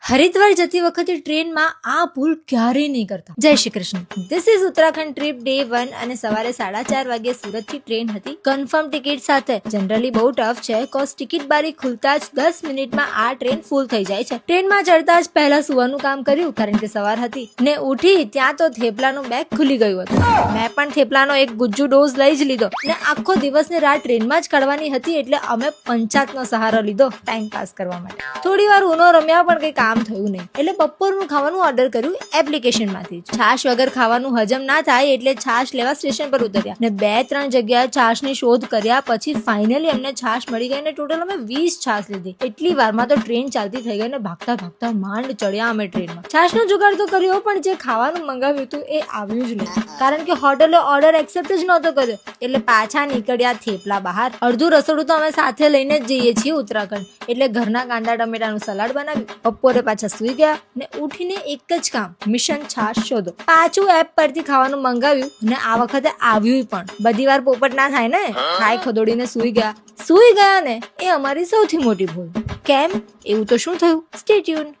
હરિદ્વાર જતી વખતે ટ્રેનમાં આ ભૂલ ક્યારેય નહીં કરતા. જય Shri Krishna. This is Uttarakhand trip day 1 અને સવારે 4:30 વાગે સુરત થી ટ્રેન હતી કન્ફર્મ ટિકિટ સાથે. જનરલી બહુ ટફ છે કોઝ ટિકિટ બારી ખુલતા જ 10 મિનિટમાં આ ટ્રેન ફૂલ થઈ જાય છે. ટ્રેનમાં ચડતા જ પહેલા સુવાનું કામ કર્યું કારણ કે સવાર હતી ને ઉઠી ત્યાં તો થેપલાનું બેગ ખુલી ગયું હતું. મેં પણ થેપલાનો એક ગુજ્જુ ડોઝ લઈ જ લીધો ને આખો દિવસ ની રાત ટ્રેનમાં જ કાઢવાની હતી એટલે અમે પંચાકનો સહારો લીધો ટાઈમ પાસ કરવા માટે. થોડી વાર ઉનો રમ્યા પણ કઈ કામ થયું નહીં એટલે બપોરનું ખાવાનું ઓર્ડર કર્યું એપ્લિકેશન માંથી. છાશ વગર ખાવાનું હજમ ના થાય એટલે છાશ લેવા સ્ટેશન પર ઉતર્યા ને 2-3 જગ્યાએ છાશની શોધ કર્યા પછી ફાઇનલી અમને છાશ મળી ગઈ ને ટોટલ અમે 20 છાશ લીધી. એટલી વારમાં તો ટ્રેન ચાલતી થઈ ગઈ ને ભાગતા ભાગતા માંડ ચડ્યા અમે ટ્રેનમાં. છાશનો જુગાડ તો કર્યો પણ જે ખાવાનું મંગાવ્યું હતું એ આવ્યું જ નહીં કારણ કે હોટલે ઓર્ડર એક્સેપ્ટ જ નહોતો કર્યો એટલે પાછા નીકળ્યા થેપલા બહાર. અડધું રસોડું તો અમે સાથે લઈને જ જઈએ છીએ ઉત્તરાખંડ એટલે ઘરના કાંદા ટમેટાનું સલાડ બનાવ્યું. બપોરે પાછા સુઈ ગયા ને ઉઠીને એક જ કામ મિશન છાશ શોધો. પાછું એપ પરથી ખાવાનું મંગાવ્યું ને આ વખતે આવ્યું પણ. બધી વાર પોપટ ના થાય ને, ખાઈ ખદોડીને સુઈ ગયા ને એ અમારી સૌથી મોટી ભૂલ. કેમ એવું તો શું થયું? Stay tune.